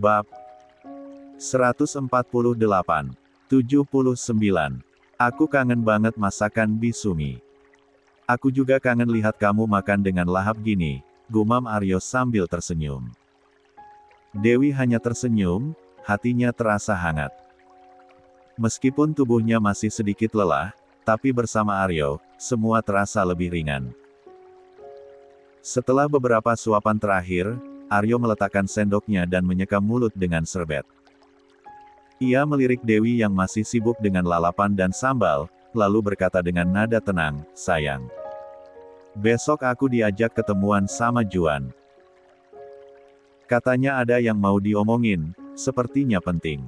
Bab 148. 79. Aku kangen banget masakan Bisumi. Aku juga kangen lihat kamu makan dengan lahap gini, gumam Aryo sambil tersenyum. Dewi hanya tersenyum, hatinya terasa hangat. Meskipun tubuhnya masih sedikit lelah, tapi bersama Aryo, semua terasa lebih ringan. Setelah beberapa suapan terakhir, Aryo meletakkan sendoknya dan menyekam mulut dengan serbet. Ia melirik Dewi yang masih sibuk dengan lalapan dan sambal, lalu berkata dengan nada tenang, "Sayang. Besok aku diajak ketemuan sama Juan. Katanya ada yang mau diomongin, sepertinya penting."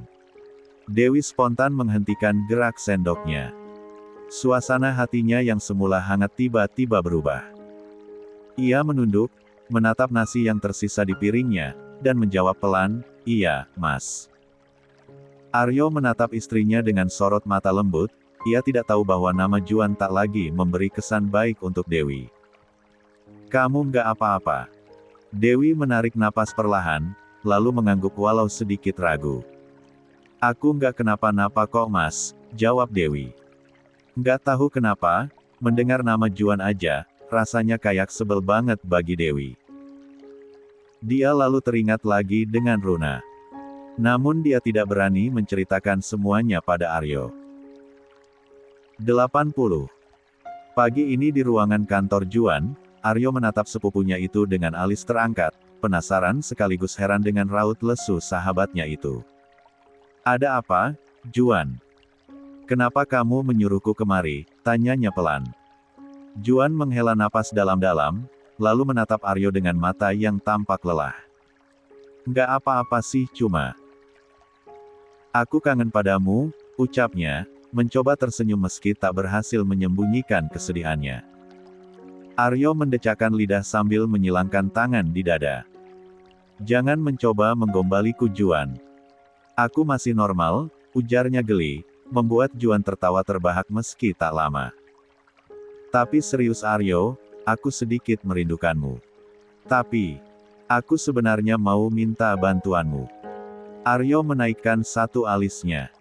Dewi spontan menghentikan gerak sendoknya. Suasana hatinya yang semula hangat tiba-tiba berubah. Ia menunduk, menatap nasi yang tersisa di piringnya, dan menjawab pelan, "Iya, Mas." Aryo menatap istrinya dengan sorot mata lembut, ia tidak tahu bahwa nama Juan tak lagi memberi kesan baik untuk Dewi. "Kamu nggak apa-apa." Dewi menarik napas perlahan, lalu mengangguk walau sedikit ragu. "Aku nggak kenapa-napa kok Mas," jawab Dewi. Nggak tahu kenapa, mendengar nama Juan aja, rasanya kayak sebel banget bagi Dewi. Dia lalu teringat lagi dengan Runa. Namun dia tidak berani menceritakan semuanya pada Aryo. 80. Pagi ini di ruangan kantor Juan, Aryo menatap sepupunya itu dengan alis terangkat, penasaran sekaligus heran dengan raut lesu sahabatnya itu. "Ada apa, Juan? Kenapa kamu menyuruhku kemari?" tanyanya pelan. Juan menghela napas dalam-dalam, lalu menatap Aryo dengan mata yang tampak lelah. "Nggak apa-apa sih, cuma aku kangen padamu," ucapnya, mencoba tersenyum meski tak berhasil menyembunyikan kesedihannya. Aryo mendecakkan lidah sambil menyilangkan tangan di dada. "Jangan mencoba menggombaliku Juan. Aku masih normal," ujarnya geli, membuat Juan tertawa terbahak meski tak lama. "Tapi serius Aryo, aku sedikit merindukanmu. Tapi, aku sebenarnya mau minta bantuanmu." Aryo menaikkan satu alisnya.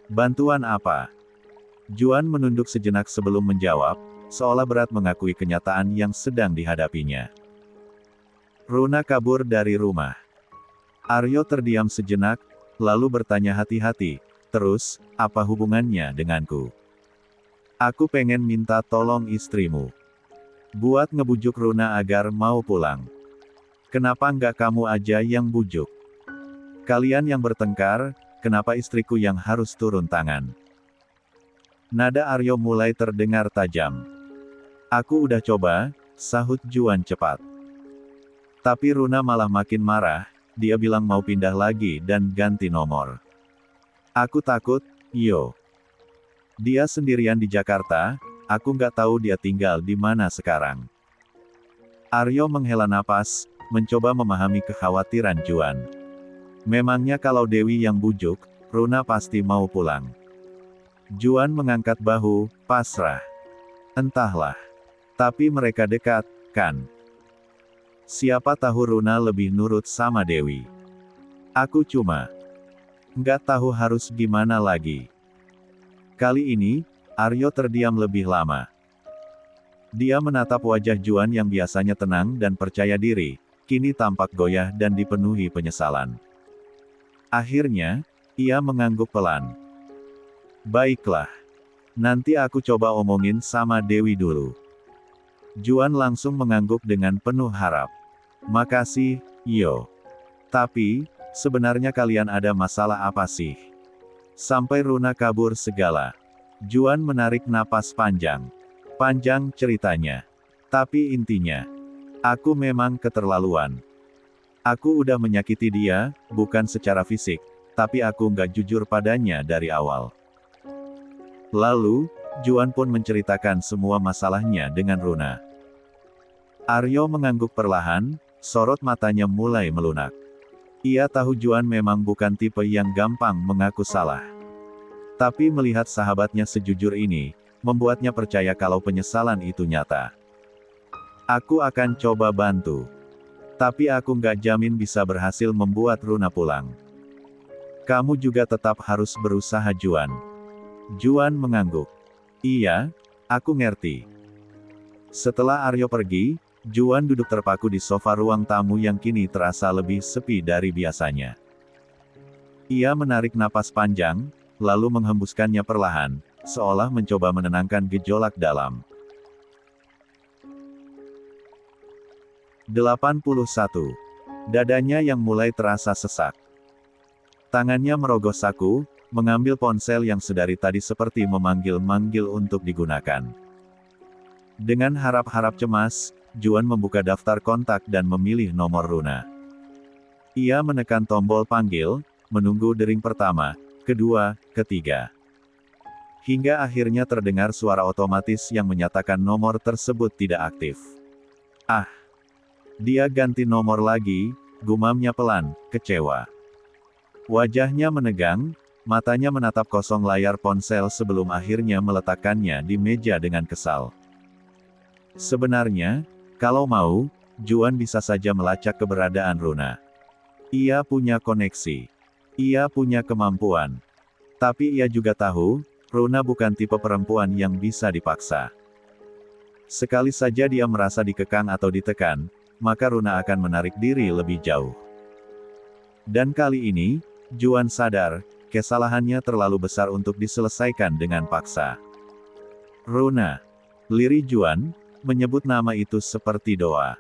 "Bantuan apa?" Juan menunduk sejenak sebelum menjawab, seolah berat mengakui kenyataan yang sedang dihadapinya. "Runa kabur dari rumah." Aryo terdiam sejenak, lalu bertanya hati-hati, "Terus, apa hubungannya denganku?" "Aku pengen minta tolong istrimu. Buat ngebujuk Runa agar mau pulang. Kenapa nggak kamu aja yang bujuk? Kalian yang bertengkar, kenapa istriku yang harus turun tangan?" Nada Aryo mulai terdengar tajam. "Aku udah coba," sahut Juan cepat. "Tapi Runa malah makin marah, dia bilang mau pindah lagi dan ganti nomor. Aku takut, yo. Dia sendirian di Jakarta, aku nggak tahu dia tinggal di mana sekarang." Aryo menghela napas, mencoba memahami kekhawatiran Juan. Memangnya kalau Dewi yang bujuk, Runa pasti mau pulang. Juan mengangkat bahu, pasrah. "Entahlah. Tapi mereka dekat, kan? Siapa tahu Runa lebih nurut sama Dewi. Aku cuma nggak tahu harus gimana lagi." Kali ini, Aryo terdiam lebih lama. Dia menatap wajah Juan yang biasanya tenang dan percaya diri, kini tampak goyah dan dipenuhi penyesalan. Akhirnya, ia mengangguk pelan. "Baiklah. Nanti aku coba omongin sama Dewi dulu." Juan langsung mengangguk dengan penuh harap. "Makasih, yo. Tapi, sebenarnya kalian ada masalah apa sih? Sampai Runa kabur segala." Juan menarik napas panjang. "Panjang ceritanya. Tapi intinya, aku memang keterlaluan. Aku udah menyakiti dia, bukan secara fisik, tapi aku nggak jujur padanya dari awal." Lalu, Juan pun menceritakan semua masalahnya dengan Runa. Aryo mengangguk perlahan, sorot matanya mulai melunak. Ia tahu Juan memang bukan tipe yang gampang mengaku salah. Tapi melihat sahabatnya sejujur ini, membuatnya percaya kalau penyesalan itu nyata. "Aku akan coba bantu." Tapi aku nggak jamin bisa berhasil membuat Runa pulang. Kamu juga tetap harus berusaha Juan. Juan mengangguk. Iya, aku ngerti. Setelah Aryo pergi, Juan duduk terpaku di sofa ruang tamu yang kini terasa lebih sepi dari biasanya. Ia menarik napas panjang, lalu menghembuskannya perlahan, seolah mencoba menenangkan gejolak dalam. 81. Dadanya yang mulai terasa sesak. Tangannya merogoh saku, mengambil ponsel yang sedari tadi seperti memanggil-manggil untuk digunakan. Dengan harap-harap cemas, Juan membuka daftar kontak dan memilih nomor Runa. Ia menekan tombol panggil, menunggu dering pertama, kedua, ketiga. Hingga akhirnya terdengar suara otomatis yang menyatakan nomor tersebut tidak aktif. Ah! Dia ganti nomor lagi, gumamnya pelan, kecewa. Wajahnya menegang, matanya menatap kosong layar ponsel sebelum akhirnya meletakkannya di meja dengan kesal. Sebenarnya, kalau mau, Juan bisa saja melacak keberadaan Runa. Ia punya koneksi. Ia punya kemampuan. Tapi ia juga tahu, Runa bukan tipe perempuan yang bisa dipaksa. Sekali saja dia merasa dikekang atau ditekan, maka Runa akan menarik diri lebih jauh. Dan kali ini, Juan sadar, kesalahannya terlalu besar untuk diselesaikan dengan paksa. Runa. Lirih Juan, menyebut nama itu seperti doa.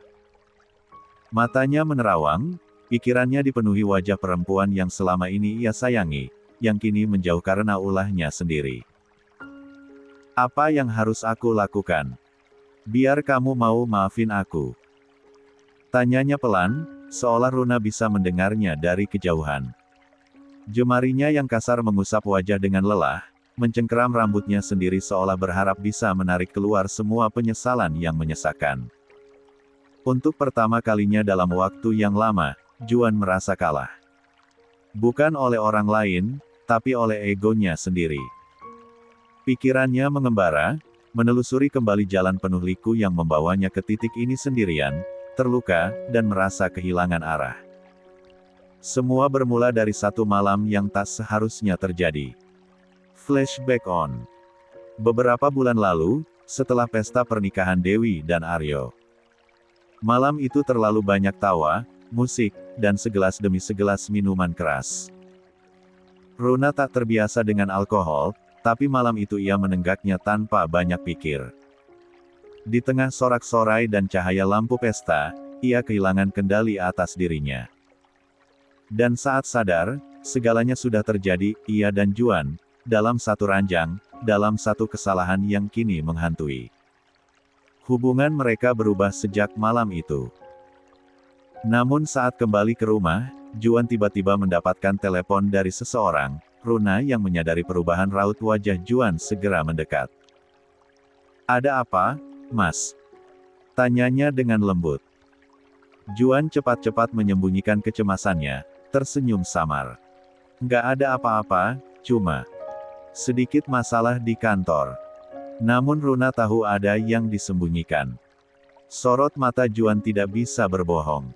Matanya menerawang, pikirannya dipenuhi wajah perempuan yang selama ini ia sayangi, yang kini menjauh karena ulahnya sendiri. Apa yang harus aku lakukan? Biar kamu mau maafin aku. Tanyanya pelan, seolah Runa bisa mendengarnya dari kejauhan. Jemarinya yang kasar mengusap wajah dengan lelah, mencengkeram rambutnya sendiri seolah berharap bisa menarik keluar semua penyesalan yang menyesakkan. Untuk pertama kalinya dalam waktu yang lama, Juan merasa kalah. Bukan oleh orang lain, tapi oleh egonya sendiri. Pikirannya mengembara, menelusuri kembali jalan penuh liku yang membawanya ke titik ini sendirian, terluka, dan merasa kehilangan arah. Semua bermula dari satu malam yang tak seharusnya terjadi. Flashback on. Beberapa bulan lalu, setelah pesta pernikahan Dewi dan Aryo. Malam itu terlalu banyak tawa, musik, dan segelas demi segelas minuman keras. Runa tak terbiasa dengan alkohol, tapi malam itu ia menenggaknya tanpa banyak pikir. Di tengah sorak-sorai dan cahaya lampu pesta, ia kehilangan kendali atas dirinya. Dan saat sadar, segalanya sudah terjadi, ia dan Juan, dalam satu ranjang, dalam satu kesalahan yang kini menghantui. Hubungan mereka berubah sejak malam itu. Namun saat kembali ke rumah, Juan tiba-tiba mendapatkan telepon dari seseorang. Runa yang menyadari perubahan raut wajah Juan segera mendekat. Ada apa, Mas? Tanyanya dengan lembut. Juan cepat-cepat menyembunyikan kecemasannya, tersenyum samar. Nggak ada apa-apa, cuma sedikit masalah di kantor. Namun Runa tahu ada yang disembunyikan. Sorot mata Juan tidak bisa berbohong.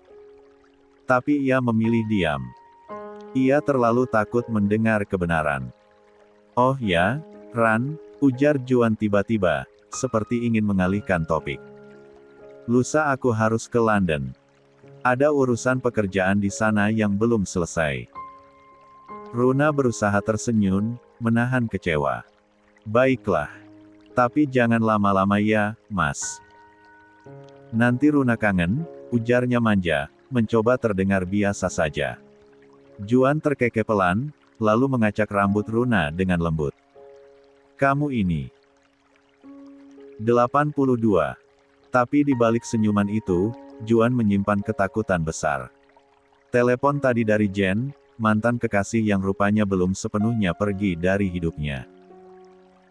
Tapi ia memilih diam. Ia terlalu takut mendengar kebenaran. Oh ya, Ran, ujar Juan tiba-tiba, seperti ingin mengalihkan topik. Lusa aku harus ke London. Ada urusan pekerjaan di sana yang belum selesai. Runa berusaha tersenyum, menahan kecewa. Baiklah. Tapi jangan lama-lama ya, Mas. Nanti Runa kangen, ujarnya manja, mencoba terdengar biasa saja. Juan terkekeh pelan, lalu mengacak rambut Runa dengan lembut. Kamu ini 82. Tapi di balik senyuman itu, Juan menyimpan ketakutan besar. Telepon tadi dari Jen, mantan kekasih yang rupanya belum sepenuhnya pergi dari hidupnya.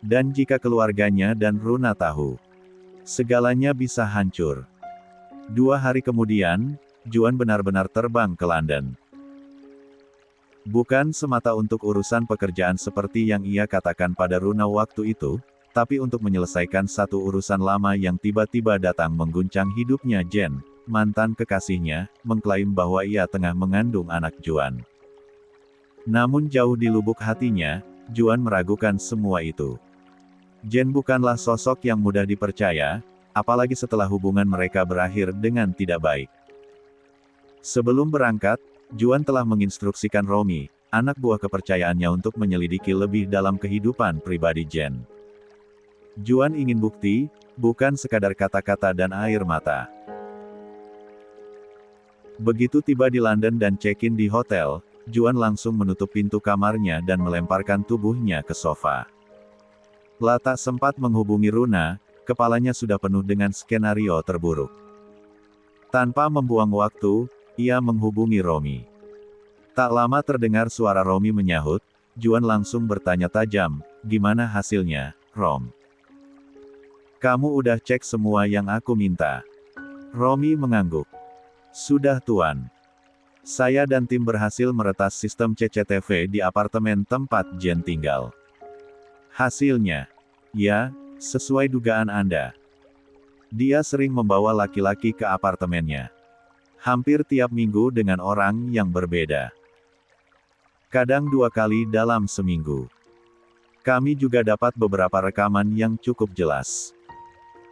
Dan jika keluarganya dan Runa tahu, segalanya bisa hancur. 2 hari kemudian, Juan benar-benar terbang ke London. Bukan semata untuk urusan pekerjaan seperti yang ia katakan pada Runa waktu itu, tapi untuk menyelesaikan satu urusan lama yang tiba-tiba datang mengguncang hidupnya Jen, mantan kekasihnya, mengklaim bahwa ia tengah mengandung anak Juan. Namun jauh di lubuk hatinya, Juan meragukan semua itu. Jen bukanlah sosok yang mudah dipercaya, apalagi setelah hubungan mereka berakhir dengan tidak baik. Sebelum berangkat, Juan telah menginstruksikan Romy, anak buah kepercayaannya, untuk menyelidiki lebih dalam kehidupan pribadi Jen. Juan ingin bukti, bukan sekadar kata-kata dan air mata. Begitu tiba di London dan check-in di hotel, Juan langsung menutup pintu kamarnya dan melemparkan tubuhnya ke sofa. Tak sempat menghubungi Runa, kepalanya sudah penuh dengan skenario terburuk. Tanpa membuang waktu, ia menghubungi Romy. Tak lama terdengar suara Romy menyahut, Juan langsung bertanya tajam, "Gimana hasilnya, Rom? Kamu udah cek semua yang aku minta?" Romy mengangguk. "Sudah Tuan. Saya dan tim berhasil meretas sistem CCTV di apartemen tempat Jen tinggal. Hasilnya, ya, sesuai dugaan Anda. Dia sering membawa laki-laki ke apartemennya. Hampir tiap minggu dengan orang yang berbeda. Kadang 2 kali dalam seminggu. Kami juga dapat beberapa rekaman yang cukup jelas."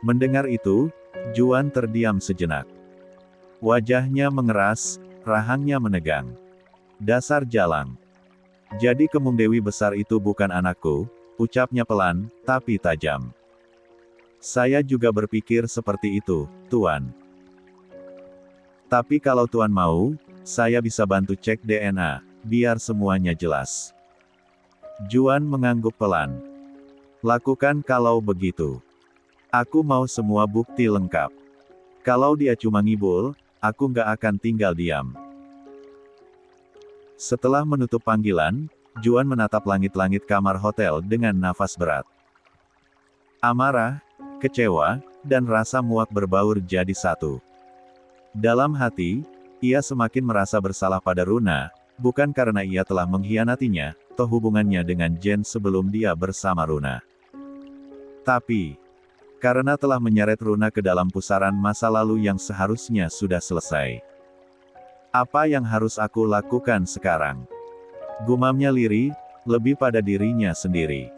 Mendengar itu, Juan terdiam sejenak. Wajahnya mengeras, rahangnya menegang. "Dasar jalang. Jadi kemung Dewi besar itu bukan anakku," ucapnya pelan, tapi tajam. "Saya juga berpikir seperti itu, Tuan. Tapi kalau Tuan mau, saya bisa bantu cek DNA, biar semuanya jelas." Juan mengangguk pelan. "Lakukan kalau begitu. Aku mau semua bukti lengkap. Kalau dia cuma ngibul, aku nggak akan tinggal diam." Setelah menutup panggilan, Juan menatap langit-langit kamar hotel dengan nafas berat. Amarah, kecewa, dan rasa muak berbaur jadi satu. Dalam hati, ia semakin merasa bersalah pada Runa, bukan karena ia telah mengkhianatinya, toh hubungannya dengan Jen sebelum dia bersama Runa. Tapi, karena telah menyeret Runa ke dalam pusaran masa lalu yang seharusnya sudah selesai. "Apa yang harus aku lakukan sekarang?" gumamnya lirih, lebih pada dirinya sendiri.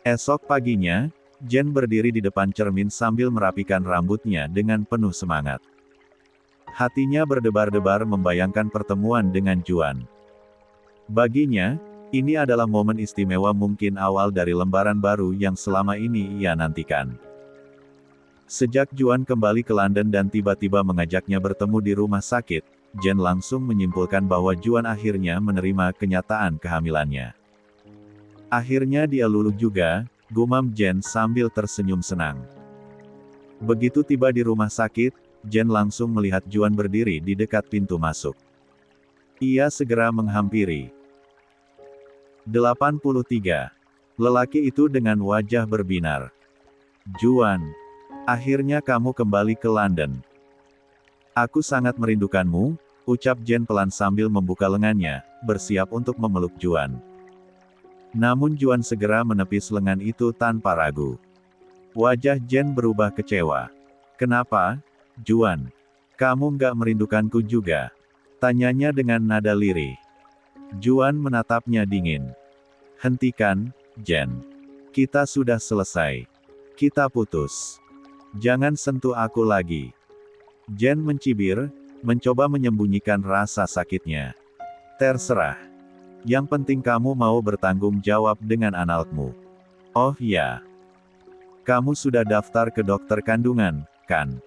Esok paginya, Jen berdiri di depan cermin sambil merapikan rambutnya dengan penuh semangat. Hatinya berdebar-debar membayangkan pertemuan dengan Juan. Baginya, ini adalah momen istimewa, mungkin awal dari lembaran baru yang selama ini ia nantikan. Sejak Juan kembali ke London dan tiba-tiba mengajaknya bertemu di rumah sakit, Jen langsung menyimpulkan bahwa Juan akhirnya menerima kenyataan kehamilannya. "Akhirnya dia luluh juga," gumam Jen sambil tersenyum senang. Begitu tiba di rumah sakit, Jen langsung melihat Juan berdiri di dekat pintu masuk. Ia segera menghampiri. 83. Lelaki itu dengan wajah berbinar. "Juan, akhirnya kamu kembali ke London. Aku sangat merindukanmu," ucap Jen pelan sambil membuka lengannya, bersiap untuk memeluk Juan. Namun Juan segera menepis lengan itu tanpa ragu. Wajah Jen berubah kecewa. "Kenapa, Juan? Kamu nggak merindukanku juga?" tanyanya dengan nada lirih. Juan menatapnya dingin. "Hentikan, Jen. Kita sudah selesai. Kita putus. Jangan sentuh aku lagi." Jen mencibir, mencoba menyembunyikan rasa sakitnya. "Terserah. Yang penting kamu mau bertanggung jawab dengan anakmu." "Oh ya. Kamu sudah daftar ke dokter kandungan, kan?"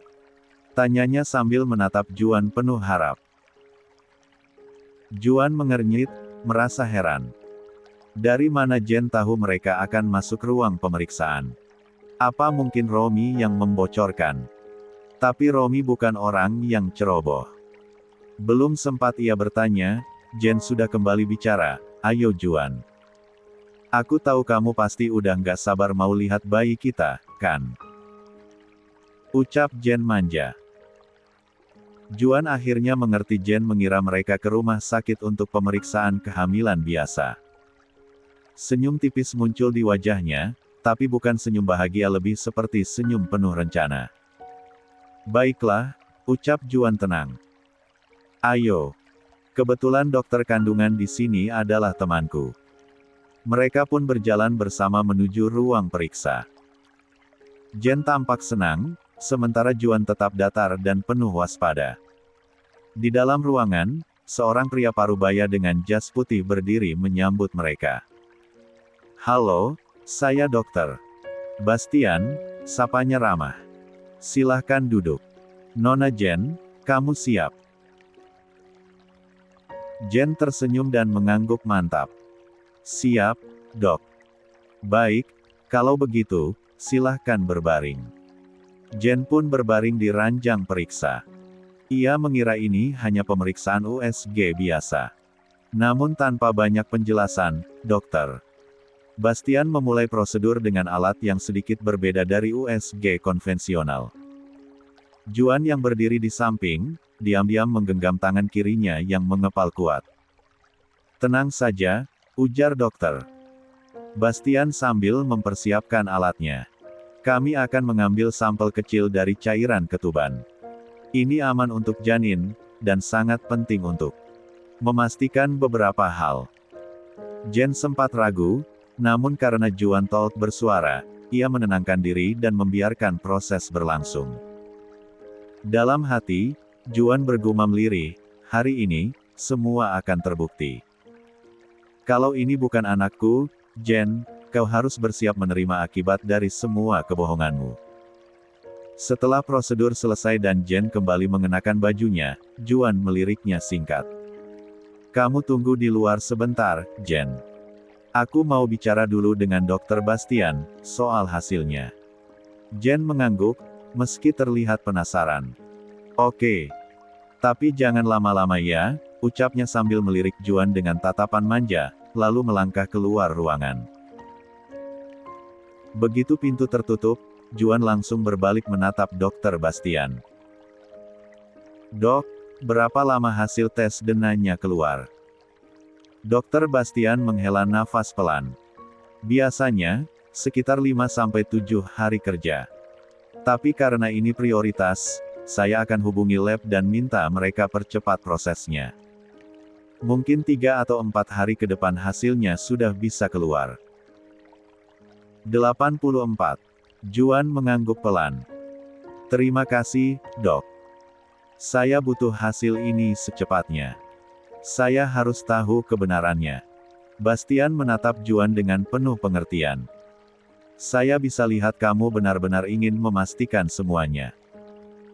tanyanya sambil menatap Juan penuh harap. Juan mengernyit, merasa heran. Dari mana Jen tahu mereka akan masuk ruang pemeriksaan? Apa mungkin Romy yang membocorkan? Tapi Romy bukan orang yang ceroboh. Belum sempat ia bertanya, Jen sudah kembali bicara, "Ayo Juan. Aku tahu kamu pasti udah nggak sabar mau lihat bayi kita, kan?" ucap Jen manja. Juan akhirnya mengerti Jen mengira mereka ke rumah sakit untuk pemeriksaan kehamilan biasa. Senyum tipis muncul di wajahnya, tapi bukan senyum bahagia, lebih seperti senyum penuh rencana. "Baiklah," ucap Juan tenang. Ayo. Kebetulan dokter kandungan di sini adalah temanku. Mereka pun berjalan bersama menuju ruang periksa. Jen tampak senang, sementara Juan tetap datar dan penuh waspada. Di dalam ruangan, seorang pria parubaya dengan jas putih berdiri menyambut mereka. Halo, saya dokter Bastian, sapanya ramah. Silahkan duduk. Nona Jen, kamu siap? Jen tersenyum dan mengangguk mantap. Siap, dok. Baik, kalau begitu, silahkan berbaring. Jen pun berbaring di ranjang periksa. Ia mengira ini hanya pemeriksaan USG biasa. Namun tanpa banyak penjelasan, dokter Bastian memulai prosedur dengan alat yang sedikit berbeda dari USG konvensional. Juan yang berdiri di samping, diam-diam menggenggam tangan kirinya yang mengepal kuat. Tenang saja, ujar dokter Bastian sambil mempersiapkan alatnya. Kami akan mengambil sampel kecil dari cairan ketuban. Ini aman untuk janin, dan sangat penting untuk memastikan beberapa hal. Jen sempat ragu, namun karena Juan Tolk bersuara, ia menenangkan diri dan membiarkan proses berlangsung. Dalam hati, Juan bergumam lirih, hari ini, semua akan terbukti. Kalau ini bukan anakku, Jen, kau harus bersiap menerima akibat dari semua kebohonganmu. Setelah prosedur selesai dan Jen kembali mengenakan bajunya, Juan meliriknya singkat. Kamu tunggu di luar sebentar, Jen. Aku mau bicara dulu dengan Dokter Bastian, soal hasilnya. Jen mengangguk, meski terlihat penasaran. Oke. Tapi jangan lama-lama ya, ucapnya sambil melirik Juan dengan tatapan manja, lalu melangkah keluar ruangan. Begitu pintu tertutup, Juan langsung berbalik menatap Dokter Bastian. Dok, berapa lama hasil tes DNA-nya keluar? Dokter Bastian menghela nafas pelan. Biasanya, sekitar 5-7 hari kerja. Tapi karena ini prioritas, saya akan hubungi lab dan minta mereka percepat prosesnya. Mungkin 3 atau 4 hari ke depan hasilnya sudah bisa keluar. 84. Juan mengangguk pelan. Terima kasih, dok. Saya butuh hasil ini secepatnya. Saya harus tahu kebenarannya. Bastian menatap Juan dengan penuh pengertian. Saya bisa lihat kamu benar-benar ingin memastikan semuanya.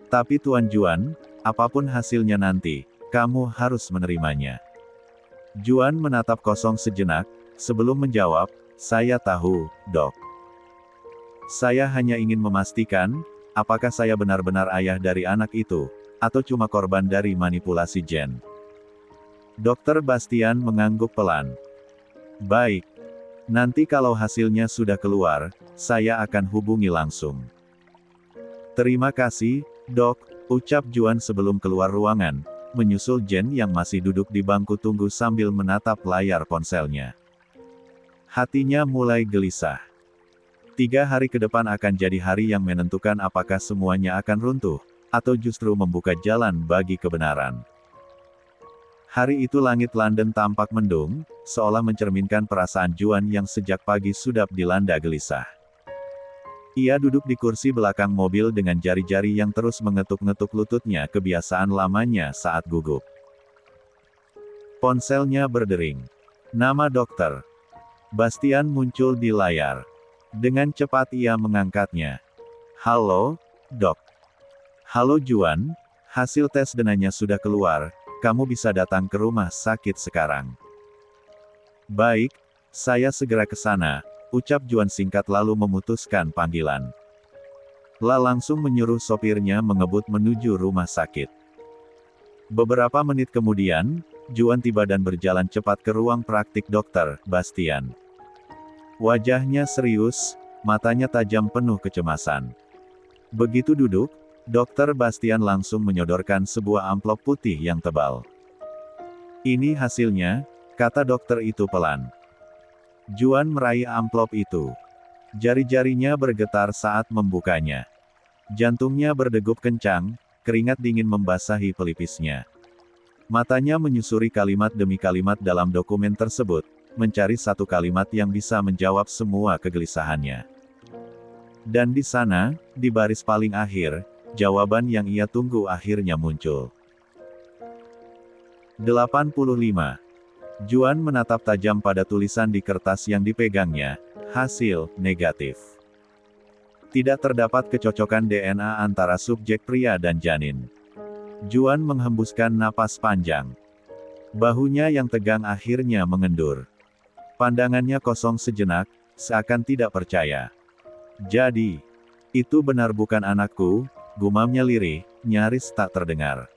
Tapi Tuan Juan, apapun hasilnya nanti, kamu harus menerimanya. Juan menatap kosong sejenak, sebelum menjawab, saya tahu, dok. Saya hanya ingin memastikan, apakah saya benar-benar ayah dari anak itu, atau cuma korban dari manipulasi gen. Dokter Bastian mengangguk pelan. Baik. Nanti kalau hasilnya sudah keluar, saya akan hubungi langsung. Terima kasih, dok, ucap Juan sebelum keluar ruangan, menyusul Jen yang masih duduk di bangku tunggu sambil menatap layar ponselnya. Hatinya mulai gelisah. 3 hari ke depan akan jadi hari yang menentukan apakah semuanya akan runtuh, atau justru membuka jalan bagi kebenaran. Hari itu langit London tampak mendung, seolah mencerminkan perasaan Juan yang sejak pagi sudah dilanda gelisah. Ia duduk di kursi belakang mobil dengan jari-jari yang terus mengetuk-ngetuk lututnya, kebiasaan lamanya saat gugup. Ponselnya berdering. Nama dokter Bastian muncul di layar. Dengan cepat ia mengangkatnya. Halo, dok. Halo Juan, hasil tes DNA-nya sudah keluar, kamu bisa datang ke rumah sakit sekarang. Baik, saya segera ke sana. Ucap Juan singkat lalu memutuskan panggilan. Langsung menyuruh sopirnya mengebut menuju rumah sakit. Beberapa menit kemudian, Juan tiba dan berjalan cepat ke ruang praktik dokter Bastian. Wajahnya serius, matanya tajam penuh kecemasan. Begitu duduk, Dokter Bastian langsung menyodorkan sebuah amplop putih yang tebal. Ini hasilnya, kata dokter itu pelan. Juan meraih amplop itu. Jari-jarinya bergetar saat membukanya. Jantungnya berdegup kencang, Keringat dingin membasahi pelipisnya. Matanya menyusuri kalimat demi kalimat dalam dokumen tersebut, mencari satu kalimat yang bisa menjawab semua kegelisahannya. Dan di sana, di baris paling akhir, jawaban yang ia tunggu akhirnya muncul. 85. Juan menatap tajam pada tulisan di kertas yang dipegangnya. Hasil, negatif. Tidak terdapat kecocokan DNA antara subjek pria dan janin. Juan menghembuskan napas panjang. Bahunya yang tegang akhirnya mengendur. Pandangannya kosong sejenak, seakan tidak percaya. Jadi, itu benar bukan anakku, gumamnya lirih, nyaris tak terdengar.